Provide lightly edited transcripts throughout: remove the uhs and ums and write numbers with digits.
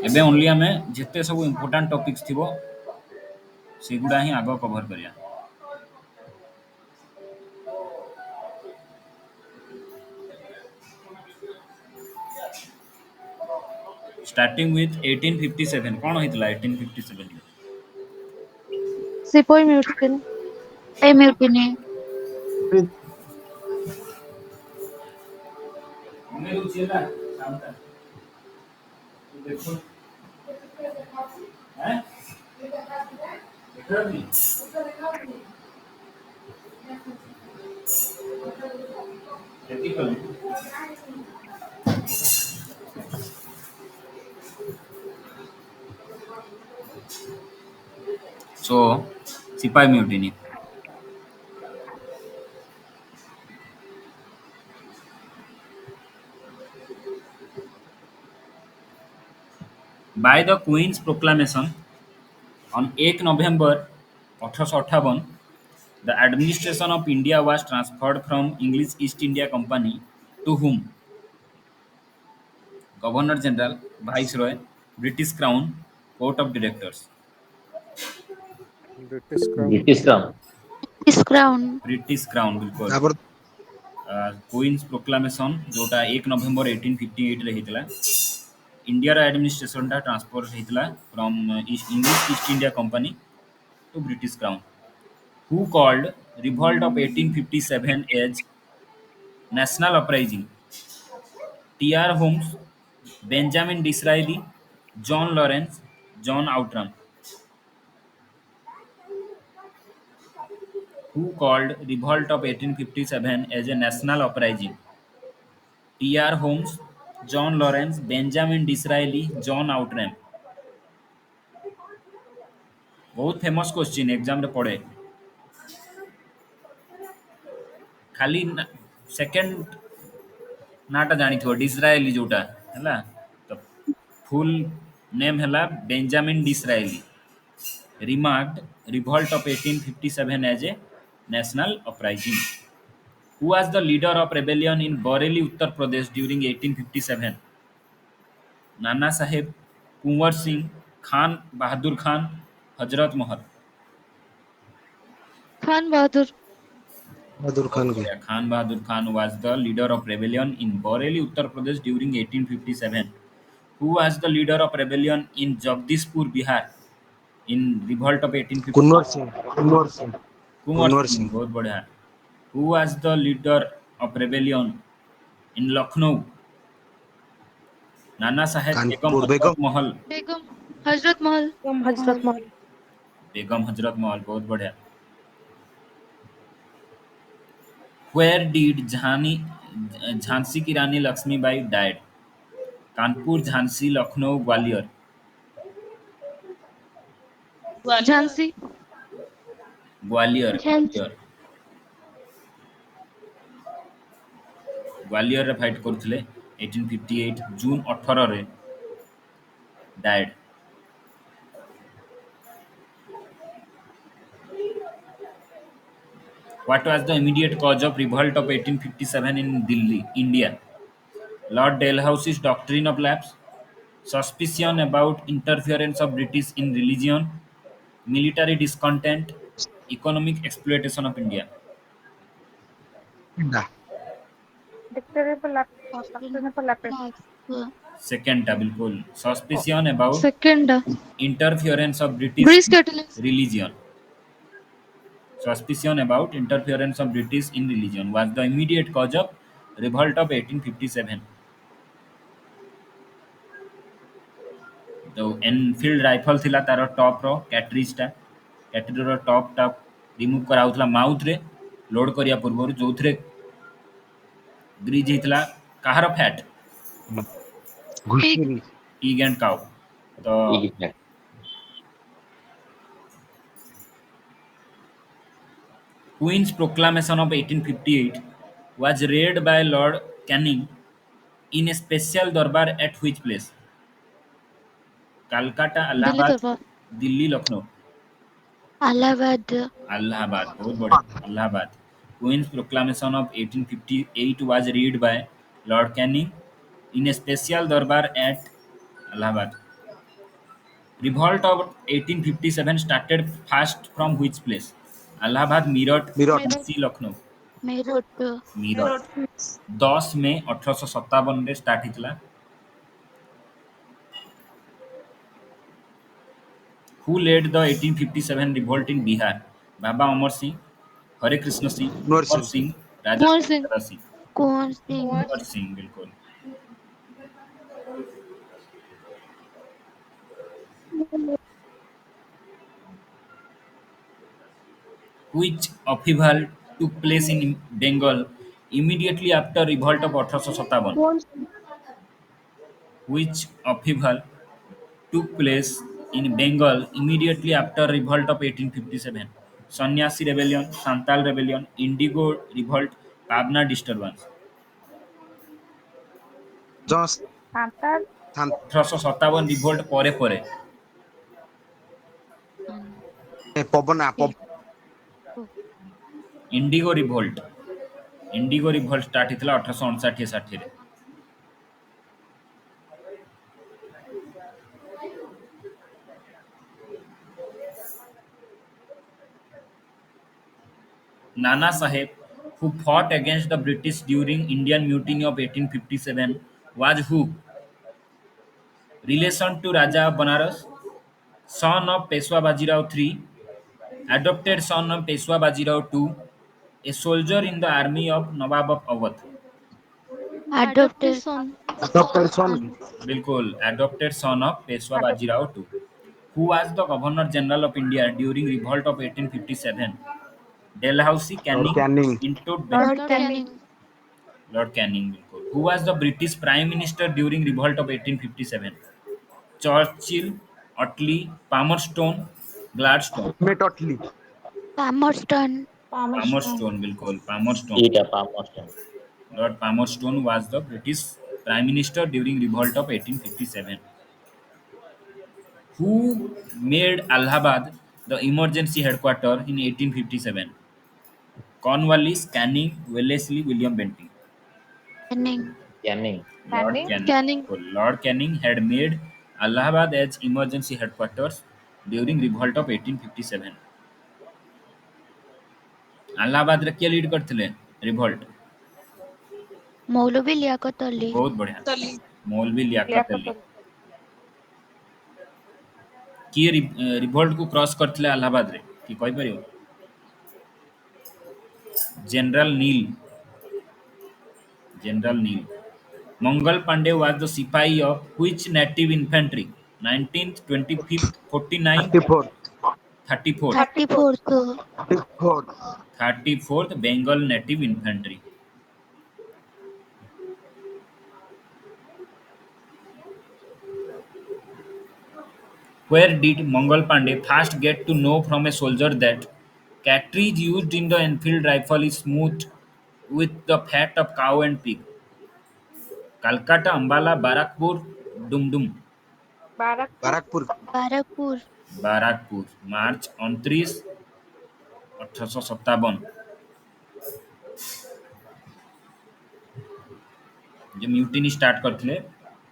ଏବେ ओनली आमे जेते सब इम्पोर्टेंट टॉपिक्स थिबो सेगुडा ही आगो कवर करिया। स्टार्टिंग विथ 1857 कोन होइतला 1857 सिपोई म्यूटिनी। A mutiny. मैं रुचिला शांता देखो हैं देखो नहीं खेती कर सो सिपाही mutiny by the Queen's proclamation on 1 November 1858 the administration of India was transferred from English East India Company to whom? Governor General, Viceroy, British Crown, Court of Directors. British crown. British crown. इस crown. British crown बिल्कुल। तापर Queen's proclamation जोटा 1 November 1858 रे हितला India रा administration टा transfer हितला from English East India Company to British crown who called revolt of 1857 as national uprising TR. Holmes, Benjamin Disraeli, John Lawrence, John Outram. Who called revolt of 1857 as a national uprising? T.R. Holmes, John Lawrence, Benjamin Disraeli, John Outram. बहुत famous question exam रे पड़े खाली second नाटा जानी थो Disraeli जोटा हैला तो full name हैला Benjamin Disraeli remarked revolt of 1857 as a national uprising. Who was the leader of rebellion in Bareilly, Uttar Pradesh during 1857? Nana Sahib, Kunwar Singh, Khan Bahadur Khan, Hazrat Mahal. Khan Bahadur. Bahadur Khan के। Khan Bahadur Khan was the leader of rebellion in Bareilly, Uttar Pradesh during 1857. Who was the leader of rebellion in Jagdishpur, Bihar in revolt of 1857? Kunwar Singh. Kunwar Singh. Kunwar Singh बहुत बढ़िया Who was the leader of rebellion in Lucknow? Nana Saheb Begum Kanpur Hazrat Begum. Mahal. Begum Hazrat Mahal. Hazrat Mahal. Begum Hazrat Mahal बहुत बढ़िया Where did Jhansi की रानी Lakshmibai died? Kanpur, Jhansi, Lucknow, Gwalior. Jhansi. Gwalior Jhansi. Gwalior Gwalior रे fight करथिले 1858 जून 18 रे died. What was the immediate cause of revolt of 1857 in Delhi, India? Lord Dalhousie's doctrine of lapse, suspicion about interference of British in religion, military discontent, economic exploitation of India. Second ta बिल्कुल suspicion about second interference of British British in catalyst. religion. Suspicion about interference of British in religion was the immediate cause of revolt of 1857. तो Enfield rifle थिला तार top रो कैटरिजटा कैटरी रो top टा remove कराउथला माउथ रे लोड करिया पूर्व जोथरे ग्रीज हितला काହାର फैट घुषरी। pig and cow तो Queen's proclamation of 1858 was read by Lord Canning in a special darbar at which place? Calcutta, Delhi Allahabad, दरबार। Delhi, Lucknow. अलाहाबाद। Allahabad, बहुत बढ़िया Allahabad. Queen's proclamation of 1858 was read by Lord Canning in a special darbar at Allahabad. Revolt of 1857 started first from which place? Allahabad, Meerut, Mirror. Mirror. Jhansi, Lucknow. Meerut. Meerut 10 May 1857 ରେ start ହେଇଥିଲା। Who led the 1857 revolt in Bihar? Baba Amar Singh, Hare Krishna Singh, Kunwar Kunwar Singh. Singh, Raja Kunwar Singh. Ganga Singh। Kuan Singh. Kunwar Singh, बिल्कुल। Which upheaval took place in Bengal immediately after revolt of 1857? Which upheaval took place in Bengal immediately after revolt of 1857? Sannyasi rebellion, Santal rebellion, Indigo revolt, Pabna disturbance। Just Santal. Than 1857 Revolt ପରେ Pabana IndiGo Revolt start ହେଇଥିଲା 1859-60 ରେ। Nana Sahib, who fought against the British during Indian Mutiny of 1857, was who? Relation to Raja of Banaras, son of Peshwa Bajirao III, adopted son of Peshwa Bajirao II, a soldier in the army of Nawab of Awadh। Adopted Adopted son। adopted son. son. बिल्कुल, adopted son of Peshwa Adopt. Bajirao II, who was the Governor General of India during revolt of 1857. Dalhousie, Lord Canning, Canning. Pinto, Lord Lord Canning. Canning। Lord Canning, बिल्कुल। Who was the British Prime Minister during revolt of 1857? Churchill, Attlee, Palmerston, Gladstone। Metotly. Palmerston. Palmerston. Palmerston, बिल्कुल, Palmerston। Eat a palm Mustang. Lord Palmerston was the British Prime Minister during revolt of 1857. Who made Allahabad the emergency headquarter in 1857? Cornwallis, Canning, Wellesley, William Bentinck। Canning. Canning. Lord Canning. Canning, Canning. बिल्कुल। Lord Canning had made Allahabad as emergency headquarters during revolt of 1857। Allahabad किए lead करते revolt? मौलवी लियाकत अली। बहुत बढ़िया, मौलवी लियाकत अली। लियाकत। किए revolt को cross करते अलाहाबाद रे कि कहि परियो? General Neil, General Neil. Mangal Pandey was the सिपाही of which native infantry? 19th, 25th, 49th, 34th. 34th? 34th. 34th. 34th. 34th Bengal Native Infantry। Where did Mangal Pandey first get to know from a soldier that cartridge used in the Enfield rifle is smoothed with the fat of cow and pig? Calcutta, Ambala, Barakpur, Dumdum। Barakpur. Barakpur. Barrackpore. Barrackpore, March 29, 1857। जो mutiny start करथिले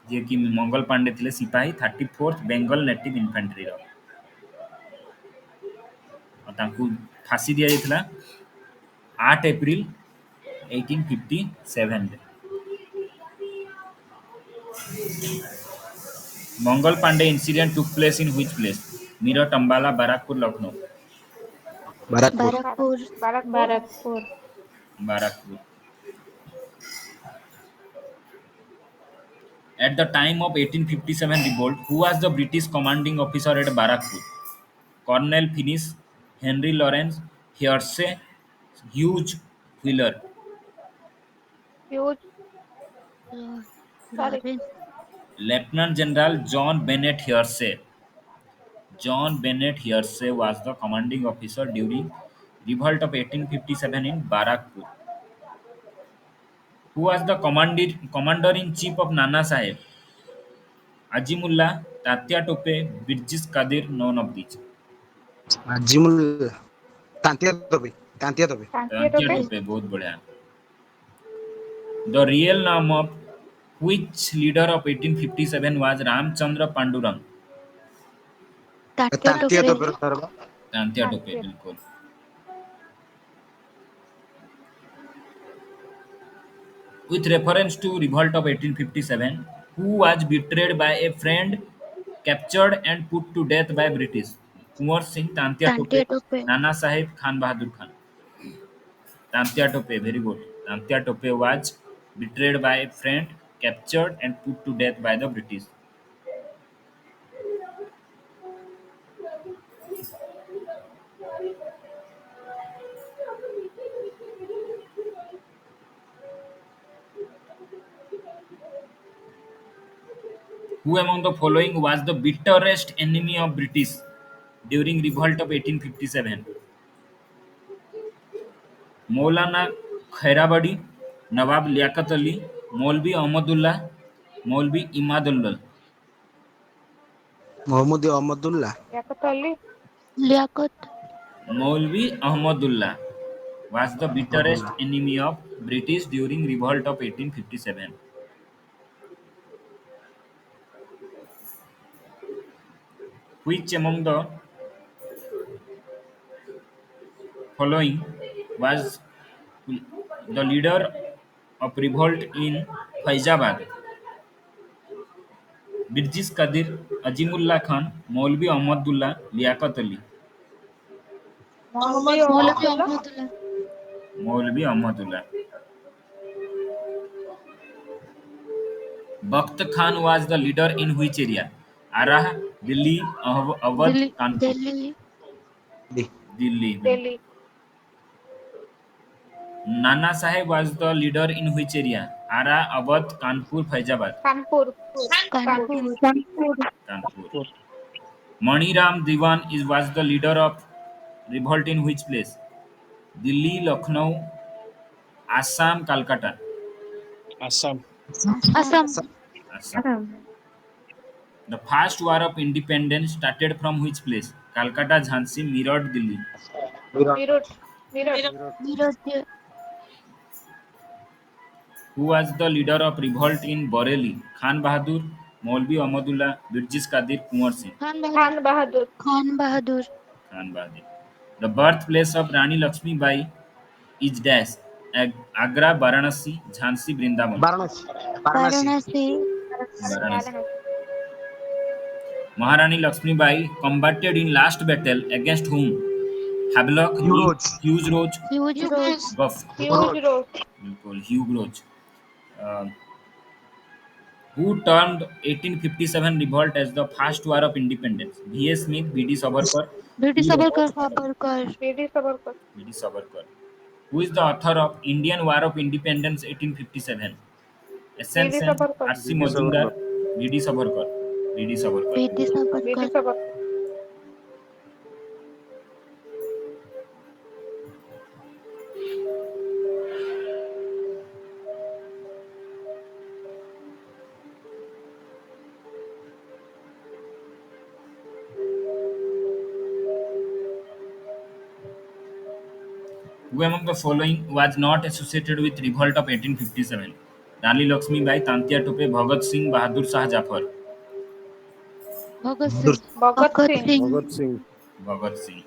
जे कि मंगल पांडे थिले सिपाही 34th Bengal native infantry रो। और तांकू फांसी दिया जाइथिला 8 April 1857 रे। Mangal Pandey incident took place in which place? Meerut, Ambala, Barrackpore, Lucknow. Barakpur. Barrackpore. Barakpur. Barrackpore. At the time of 1857 revolt, who was the British commanding officer at Barakpur? Cornell Finnis, Henry Lawrence, Hearsay, Hugh Wheeler। Huge. Sorry. Lawrence. Lieutenant General John Bennett Hearsay। John Bennett Hearsay was the commanding officer during revolt of 1857 in Barakpur. Who was the commander-in-chief of Nana Sahib? Azimullah, Tatya Tope, Birjis Kadir, none of these। Jimul. Tantia Tope. Tantia Tope. Tantia Tatya Tope. Tope, बहुत बढ़िया। The real name of which leader of 1857 was Ramchandra Pandurang? Tatya Tantia Tope Tope sir बा तांत्या टोपे, तात्या बिल्कुल। With reference to revolt of 1857, who was betrayed by a friend, captured and put to death by British? Kunwar Singh, Tantia Tope, Tantya Tope Nana Sahib, Khan Bahadur Khan. Tantia Tope, very good. Tantia Tope was betrayed by a friend, captured and put to death by the British. Who among the following was the bitterest enemy of British during revolt of 1857? मौलाना खैराबड़ी, नवाब लियाकत अली, मौलवी अहमदुल्लाह, मौलवी इमादुल्लाह। Mohammad Ahmadullah याकत Ali. Liaquat Maulvi Ahmadullah was the bitterest Ahmadullah enemy of British during revolt of 1857. Which among the following was the leader of revolt in Faizabad? Birjis Kadir, Azimullah Khan, Maulvi Ahmadullah, Liaquat Ali. Mohammad मौलवी Ahmadullah. Ahmadullah. Maulvi Ahmadullah. Bakht Khan was the leader in which area? Arah, Delhi, Awadh, Delhi. Kanpur. Delhi the Delhi. Delhi. Nana Sahib was the leader in which area? Ara, Awadh, Kanpur, Faizabad. Kanpur. Kanpur Kanpur. Kanpur. Mani Ram Diwan was the leader of revolt in which place? Delhi, Lucknow, Assam, Calcutta. Assam Assam. Assam. The first war of independence started from which place? Calcutta, Jhansi, Meerut, Delhi. Virat Meerut. Meerut. Miraj Who was the leader of revolt in Bareilly? Khan Bahadur, Maulvi Ahmadullah, Birjis Kadir, Kunwar Singh. Khan Bahadur. Khan Bahadur. Khan Bahadur Khan Bahadur. The birthplace of Rani Lakshmi Bai is dash. Agra, Varanasi, Jhansi, Vrindavan. Varanasi Varanasi Varanasi Varanasi. Varanasi. Maharani Lakshmi Bai combated in last battle against whom? Havelock, Hugh Rose Hughes Roach, Hugh Rose Gough. Hugh Rose. बिल्कुल, Hugh Roach. Uh, who termed 1857 revolt as the first war of independence? V.S. Smith, B.D. Savarkar, BD Savarkar. Sabarkar BD Savarkar. B.D. Savarkar. Who is the author of Indian War of Independence 1857? S.N. BD Sen, Savarkar. R.C. Majumdar, B.D. Savarkar. B.D. Savarkar. BD BD Sabarkar Savarkar. Who among the following was not associated with revolt of 1857? Rani Lakshmi Bai, Tantia Tope, Bhagat Singh, Bahadur Shah Jafar. Bhagat Bahadur Singh. Bhagat Bhagat Singh. Singh Bhagat Singh Bhagat Singh.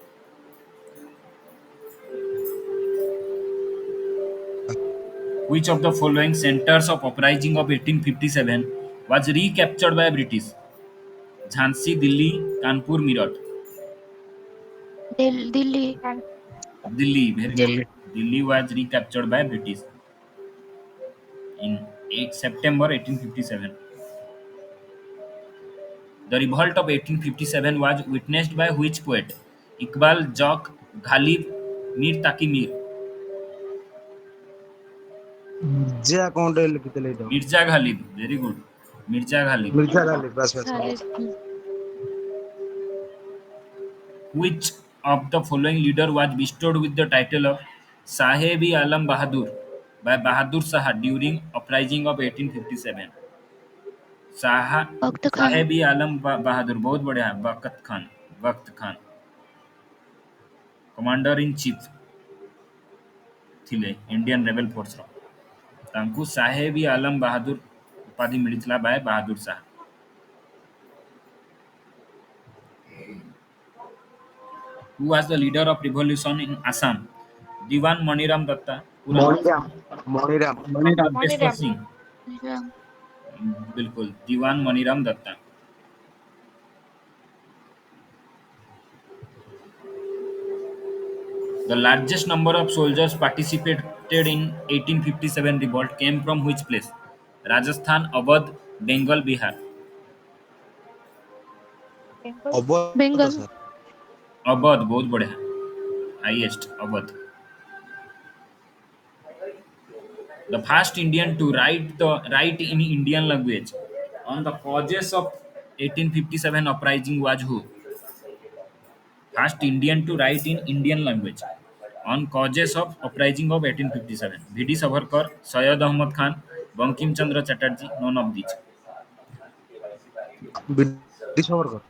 Which of the following centers of uprising of 1857 was recaptured by British? Jhansi, Delhi, Kanpur, Meerut. Delhi Khan. Delhi, very good. Delhi Delhi was recaptured by British in 8 September 1857. The revolt of 1857 was witnessed by which poet? Iqbal, Jock, Ghalib, Mir Taki Mir. J account लिखितले इथं Mirza Ghalib, very good. Mirza Ghalib. Mirza झाली बस बस Khalid. Which of the following leader was bestowed with the title of Saheb-e-Alam Bahadur by Bahadur Shah during uprising of 1857? Saha वक्त खान साहेब ई आलम बहादुर, बहुत बढ़िया. वक्त Khan commander in chief ଥିଲେ Indian rebel force ର. ତାଙ୍କୁ ସାହେବ ଇ ଆଲମ ବାହାଦୁର ଉପାଧି ମିଳିଥିଲା ବାय Bahadur Shah. Who was the leader of revolution in Assam? Diwan Maniram Datta. पूरा नाम मणिराम बब्बेश्वर Maniram. सिंह। Maniram. बिल्कुल दीवान Maniram Dutta. The largest number of soldiers participated in 1857 revolt came from which place? Rajasthan, Awadh, Bengal, Bihar. Bengal. Awadh Bengal. Sir Awadh बहुत बढ़िया, highest Awadh. The first Indian to write in Indian language on the causes of 1857 uprising was who? First Indian to write in Indian language on causes of uprising of 1857. V.D. Savarkar, Syed Ahmad Khan, Bankim Chandra Chatterjee, none of these. BD Savarkar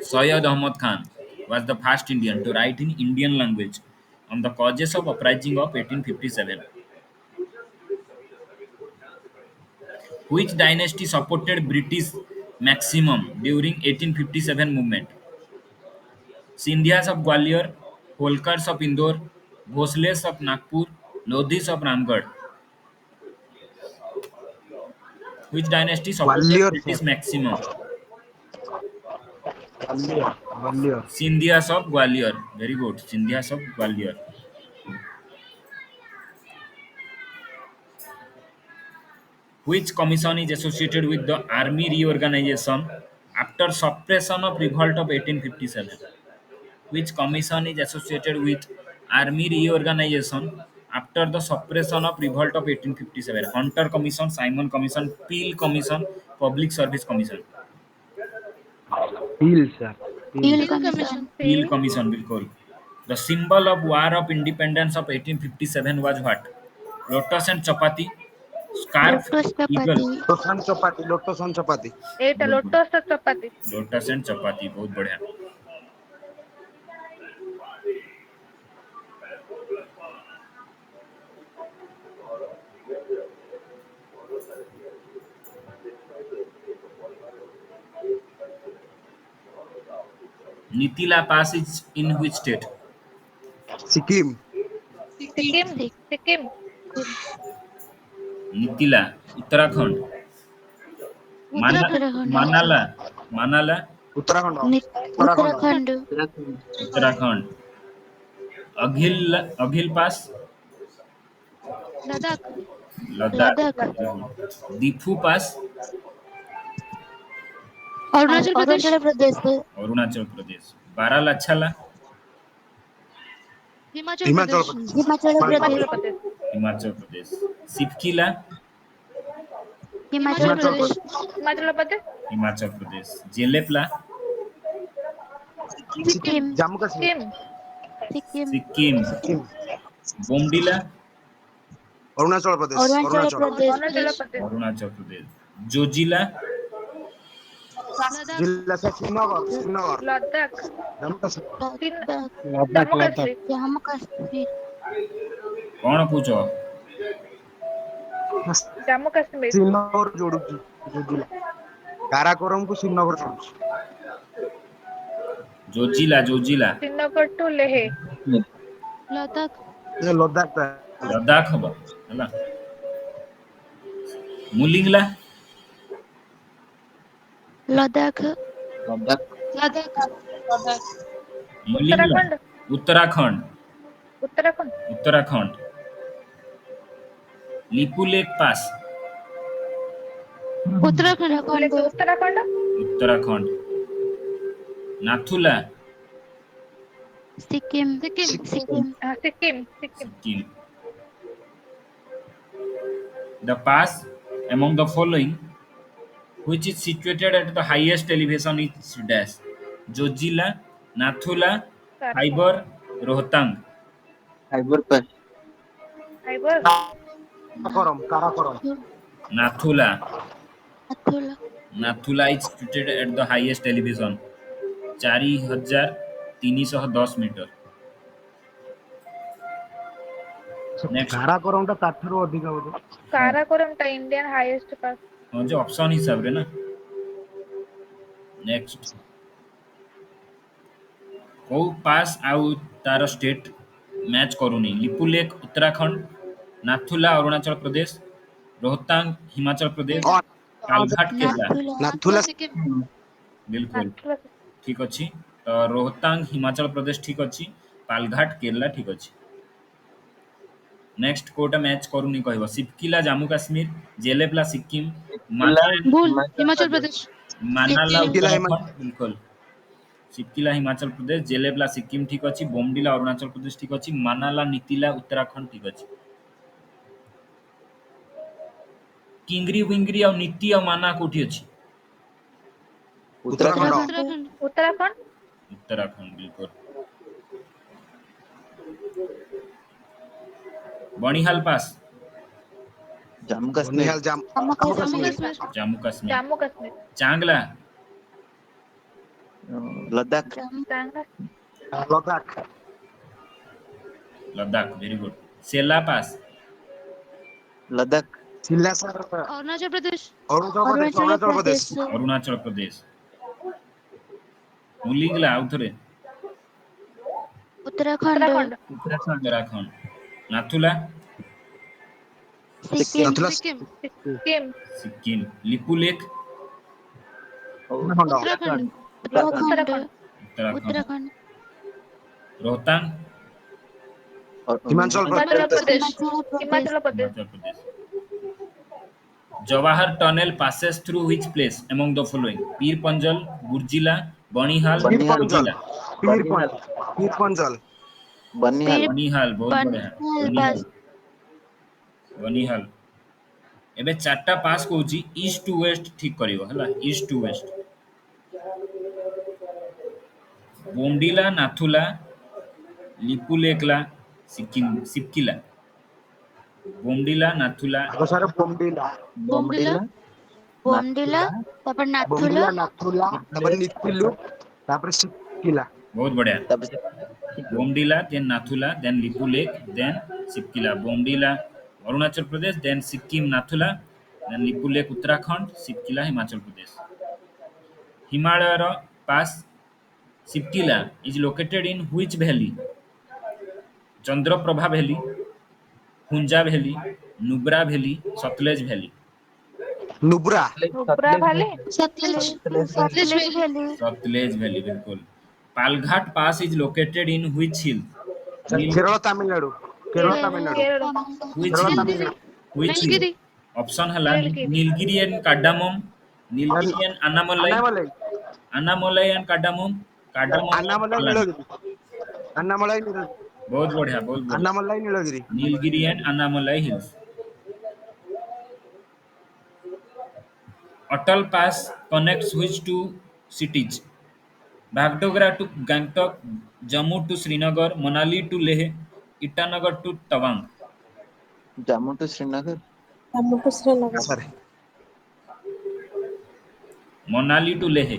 Syed Ahmad Khan was the first Indian to write in Indian language on the causes of uprising of 1857. Which dynasty supported British maximum during 1857 movement? Sindhyas of Gwalior, Holkars of Indore, Bhosles of Nagpur, Lodhis of Ramgarh. Which dynasty supported Gwalior British sir maximum? Gwalior Gwalior Sindhyas of Gwalior. Very good. Sindhyas of Gwalior. Which commission is associated with the army reorganization after suppression of revolt of 1857? Which commission is associated with army reorganization after the suppression of revolt of 1857? Hunter Commission, Simon Commission, Peel Commission, Public Service Commission. Hill sir hill Hill Commission. Peel Peel. Commission, bilkul. The symbol of War of Independence of 1857 was what? Lotus and chapati, scarf, Lotus eagle. Chapati. Lotus chapati Eta Good, good. lotus or chapati. Lotus and chapati, बहुत बढ़िया। Nitila Pass is in which state? Sikkim Sikkim. Sikkim. Nitila, Uttarakhand. Uttarakhand. Manala, Manala, Uttarakhand Uttarakhand. Uttarakhand. Aghil Pass, Ladakh. Ladakh. Ladakh. Difu Pass, Arunachal Pradesh. Arunachal Pradesh. Arunachal Pradesh. Baralachala, Himachal Himachal Pradesh. Pradesh Himachal Himachal Pradesh. Pradesh. Himachal Pradesh. Sipkila, Himachal Himachal Himachal Pradesh. Pradesh Himachal Pradesh. Himachal Pradesh. Jelepla, Sikkim. Jammu Kashmir Sikkim. Sikkim. Sikkim. Sikkim Bomdila, Arunachal Pradesh Arunachal Arunachal Pradesh. Arunachal Pradesh. Arunachal Pradesh. Jojila, Ladakh. जिला से Srinagar Srinagar Ladakh. Jammu Kashmir Ladakh. Jammu Kashmir. Jammu Kashmir. कौन पूछो? Jammu Kashmir. Srinagar जोड़ुची जो जिला काराकोरम को Srinagar जोड़ुची Zoji La Srinagar to Leh. Ladakh. ये लद्दाख था Ladakh hub ହେଲା Mulingla Ladakh. Ladakh. Mulingla Uttarakhand. Uttarakhand Uttarakhand. Lipulekh pass Uttarakhand. Uttarakhand. Uttarakhand Nathula Sikkim. Sikkim. Sikkim. Sikkim. Sikkim the pass among the following which is situated at the highest elevation is dash Zojila Nathula Khyber Rohtang Khyber. Karakoram Nathula Athula. Nathula is situated at the highest elevation 4310 metre next Karakoram टा ताठरो अधिक होतो Karakoram ta Indian highest pass. हाँ जो option हिसाब रे ना next को पास आउ तार स्टेट मैच करूनी लिपुलेक उत्तराखंड, नाथुला अरुणाचल प्रदेश, रोहतांग हिमाचल प्रदेश, और पालघाट केरला। नाथुला नाथुला सिक्किम बिल्कुल नाथुला ठीक अच्छी। तो रोहतांग हिमाचल प्रदेश ठीक अच्छी, पालघाट केरला ठीक अच्छी। नेक्स्ट कोटा मैच करूनी कहब सिपकिला जम्मू काश्मीर, जेलेबला सिक्किम, किला भूल हिमाचल हिमाचल प्रदेश प्रदेश मानाला सिक्किम सिपकिला उत्तराखंड। बिल्कुल सिपकिला हिमाचल प्रदेश, जेलेबला सिक्किम ठीक अच्छी, बोमडिला अरुणाचल प्रदेश ठीक अच्छी, मानाला नीतिला उत्तराखंड ठीक अच्छी। किंगरी विंगरी और नीति और माना कोठी अच्छी? उत्तराखंड उत्तराखंड उत्तराखंड उत्तराखंड बिल्कुल। बनिहाल पास जम्मू कश्मीर बनिहाल जम्मू जम्मू जम्मू कश्मीर कश्मीर जम्मू कश्मीर। जम्मू कश्मीर चांगला Ladakh Jammu Changla Ladakh Ladakh very good. Sela pass Ladakh सिल्लासर अरुणाचल प्रदेश अरुणाचल प्रदेश अरुणाचल प्रदेश। मुलिंगला आउथरे Uttarakhand Uttarakhand Uttarakhand. Nathula Sikkim Nathula Sikkim Sikkim Sikkim. Lipulekh Uttarakhand Uttarakhand Uttarakhand Uttarakhand. Uttarakhand Rohtang Himachal Himachal Pradesh Himachal Himachal Pradesh Himachal Pradesh. Jawahar tunnel passes through which place among the following? पीर पंजल, बुर्जिला, बनिहाल, पीर पंजल जोजिला। पीर पंजल बनिहाल बनिहाल बहुत बढ़िया। बनिहाल बनिहाल बनिहाल। एबे चारटा पास कहूची ईस्ट टू वेस्ट ठीक करियो हला east to west. Bomdila, Nathula, Lipulekhla, Sikkim Shipkila. Bomdila, Nathula, आगो सारे बोमडिला बोमडिला बोमडिला তারপর নাথুলা बोमडिला नाथुला तापर नितिलु तापर सिपकिला बहुत बढ़िया। तब से Bomdila then Nathula then Lipulekh then Shipkila. Bomdila Arunachal Pradesh then Sikkim Nathula then Lipulekh Uttarakhand Shipkila Himachal Pradesh. हिमालयर pass Shipkila is located in which valley? Chandraprabha valley, Hunza valley, Nubra valley, Sutlej valley. Nubra Nubra valley Sutlej Sutlej valley Sutlej valley बिल्कुल। Palghat pass is located in which hill? Kerala Tamil Nadu Kerala Tamil Nadu Kerala which Kerala hill? Nilgiri Tamil Nadu which hill? Nilgiri option हला Nilgiri Nilgiri and cardamom, Nilgiri and Anamalai, Annamalai Anamalai and cardamom, cardamom and Annamalai Palani. Nilgiri Annamalai Nilgiri बहुत बढ़िया बहुत बढ़िया। Annamalai Nilgiri Nilgiri and Anamalai hills. Atal pass connects which two cities? Bagdogra to Gangtok, Jammu to Srinagar, Manali to Leh, Itanagar to Tawang. Jammu to Srinagar sir Manali to Leh.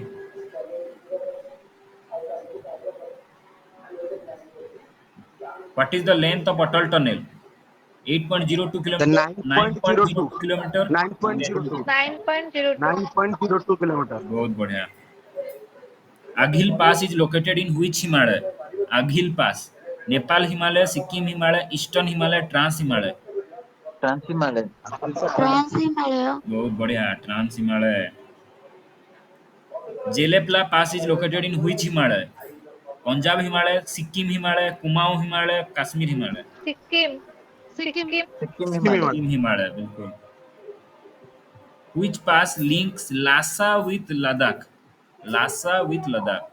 What is the length of Atal Tunnel? 8.02 The kilometer, 9.02 9.02 kilometer, 9.02 9.02 9.02 kilometre बहुत बढ़िया। Aghil Pass is located in which Himalaya? Aghil Pass. Nepal Himalaya, Sikkim Himalaya, eastern Himalaya, trans Himalaya. Trans Himalaya trans Himalaya बहुत बढ़िया trans Himalaya. Jelepla pass is located in which Himalaya? Punjab Himalaya, Sikkim Himalaya, Kumaon Himalaya, Kashmir Himalaya. Sikkim Sikkim Sikkim Himalaya Sikkim Himalaya Sikkim Himalaya बिल्कुल। Which pass links Lhasa with Ladakh? Lhasa with Ladakh.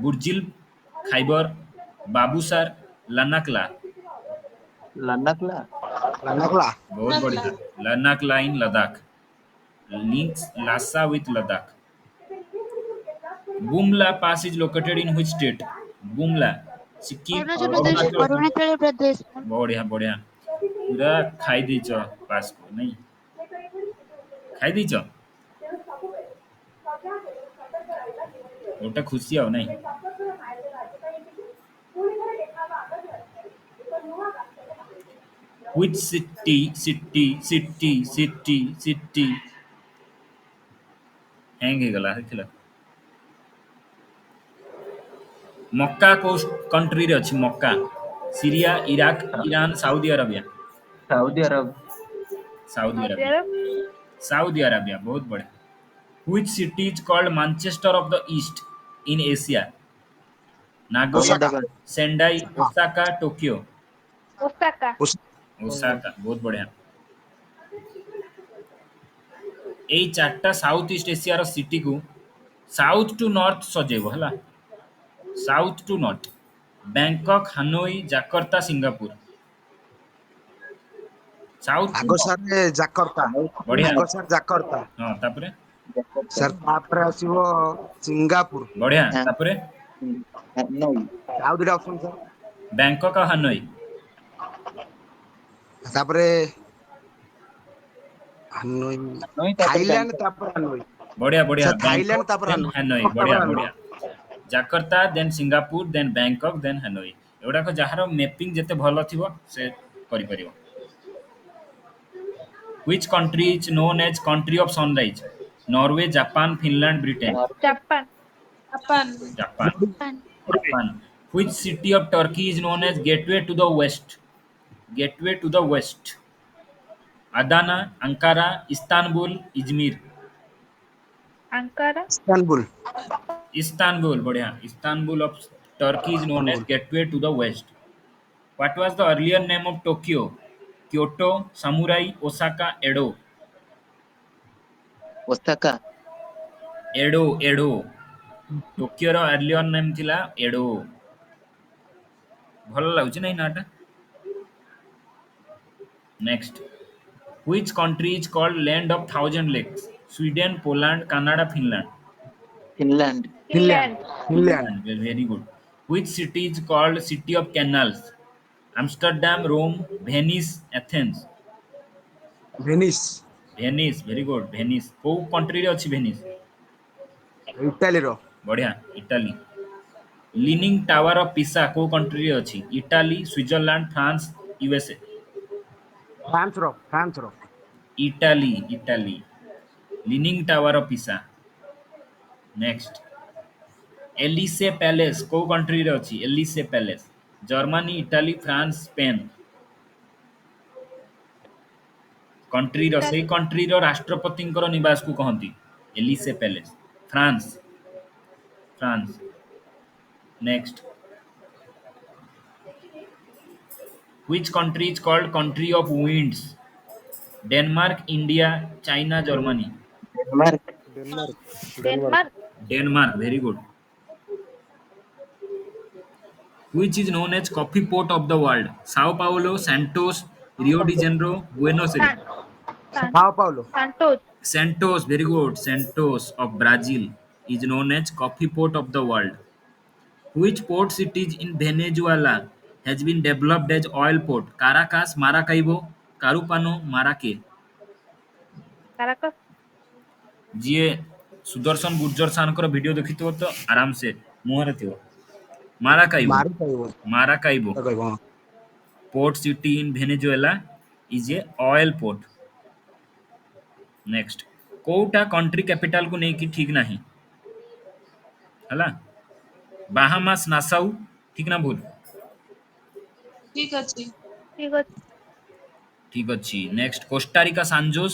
Burjil, Khyber, Babusar, Lanakla. लन्नाकला लन्नाकला बहुत बढ़िया। Lanakla in Ladakh. Links Lhasa with Ladakh. Bumla Pass is located in which state? Bumla, Sikkim, Arunachal Pradesh Arunachal प्रदेश बढ़िया बढ़िया पूरा खाई देच पास को नहीं खाई देच गोटे खुशी आओ नहीं which city हैंग ହେଇଗଲା ଦେଖିଲ ମକ୍କା କୋଉ कंट्री रे ଅଛି Mecca Syria Iraq Iran Saudi Arabia Saudi Arab Saudi Arabia Saudi Arabia ବହୁତ ବଢିଆ which city is called Manchester of the East in Asia Nagoya Osaka Ahmedabad Sendai Osaka Tokyo Osaka Osaka ବହୁତ ବଢିଆ ଏଇ ଚାରିଟା ସାଉଥ ଇଷ୍ଟ ଏସିଆର ସିଟିକୁ south to north ସଜେଇବ ହେଲା south to north Bangkok Hanoi Jakarta Singapore south to ଆଗ north sir Jakarta ବଢିଆ ଆଗ ସାର୍ ଜାକର୍ତ୍ତା ହଁ ତାପରେ ସାର୍ ତାପରେ ଆସିବ ସିଙ୍ଗାପୁର ବଢିଆ ତାପରେ नहीं ଆଉ ଦିଟା ଅପସନ ସାର୍ ବ୍ୟାଙ୍କକ୍ ଆଉ ହାନୋଇ ତାପରେ ହାନୋଇ नहीं तापर ଥାଇଲାଣ୍ଡ बैंकॉक ତାପରେ ହାନୋଇ ବଢିଆ ବଢିଆ ସାର୍ ଥାଇଲାଣ୍ଡ ବ୍ୟାଙ୍କକ୍ ତାପରେ ଦେନ୍ ହାନୋଇ ତାପରେ ବଢିଆ ହାନୋଇ ବଢିଆ ଜାକର୍ତ୍ତା ଦେନ୍ ସିଙ୍ଗାପୁର ଦେନ୍ ବ୍ୟାଙ୍କକ୍ ଦେନ୍ ହାନୋଇ ଏଗୁଡାକ ଯାହାର ମ୍ୟାପିଂ ଯେତେ ଭଲ ଥିବ ସେ କରିପାରିବ which country is known as country of sunrise norway japan finland britain Japan japan japan which city of turkey is known as gateway to the west gateway to the west adana ankara istanbul izmir Ankara Istanbul istanbul बढ़िया istanbul of turkey is known as Istanbul gateway to the west what was the earlier name of tokyo kyoto samurai osaka edo Osaka Edo Edo ଟୋକିଓର earlier name ଥିଲା Edo ଭଲ ଲାଗୁଛି ନାଇଁ ନାଟା next which country is called land of thousand lakes sweden poland canada finland Finland Finland Finland finland very good which city is called city of canals amsterdam rome venice athens Venice venice very good venice କୋଉ country ରେ ଅଛି venice ଇଟାଲୀର ବଢିଆ Italy leaning tower of पिसा को country रे अछि Italy Switzerland France USA ଫ୍ରାନ୍ସର Italy Italy leaning tower of Pisa next Elysee palace को कंट्री रे अछि Elysee palace Germany Italy France Spain country रो से कंट्री रो राष्ट्रपतिଙ୍କର निवास को कहंती Elysee palace France France next which country is called country of winds denmark india china germany Denmark Denmark denmark very good which is known as coffee port of the world sao paulo santos rio de janeiro buenos aires Sao Paulo Santos santos very good santos of brazil is known as coffee port of the world which port cities in venezuela has been developed as oil port caracas maracaibo carupano maracay Caracas ଯିଏ ସୁଦର୍ଶନ ଗୁର୍ଜର ସାରଙ୍କର video ଦେଖିଥିବ ତ ଆରାମସେ ମୁହଁରେ ଥିବ ମାରାକାଇବୋ ମାରି ପାରିବ ମାରାକାଇବୋ କହିବ ହଁ port city in venezuela is a oil port next କୋଉଟା कंट्री कैपिटल को ନେଇକି ଠିକ ନାହିଁ ହେଲା ବାହାମାସ ନାସାଉ ଠିକ ନା ଭୁଲ ठीक अच्छी ଠିକ ଅଛି ନେକ୍ସଟ କୋଷ୍ଟାରିକା ସାନଜୋସ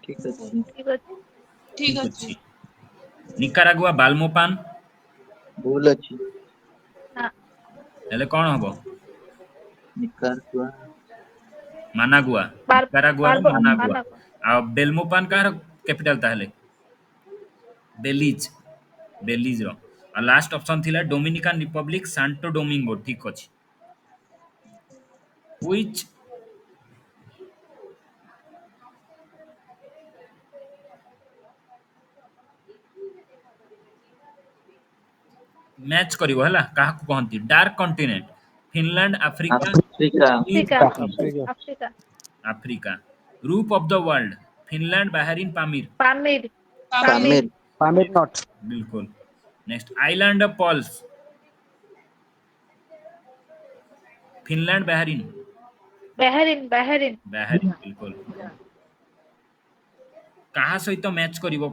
ठीक अच्छी ଠିକ ଅଛି ନିକାରାଗୁଆ ବାଲମୋପାନ भूल अच्छी ହେଲେ କଣ ହବ निकारागुआ ମାନାଗୁଆ ନିକାରାଗୁଆର ମାନାଗୁଆ ଆଉ ବେଲମୋପାନ କାହାର କ୍ୟାପିଟାଲ ତାହେଲେ ବେଲିଜ ବେଲିଜର ଆଉ ଲାଷ୍ଟ ଅପସନ ଥିଲା ଡୋମିନିକାନ ରିପବ୍ଲିକ ସାଣ୍ଟୋ ଡୋମିଙ୍ଗୋ ଠିକ ଅଛି which ମ୍ୟାଚ୍ କରିବ ହେଲା କାହାକୁ କହନ୍ତି dark continent Finland Africa Africa Africa Africa roof of the world Finland Bahrain Pamir Pamir Pamir Pamir not बिल्कुल next island of pearls Finland Bahrain Bahrain Bahrain Bahrain बिल्कुल କାହା ସହିତ ମ୍ୟାଚ୍ କରିବ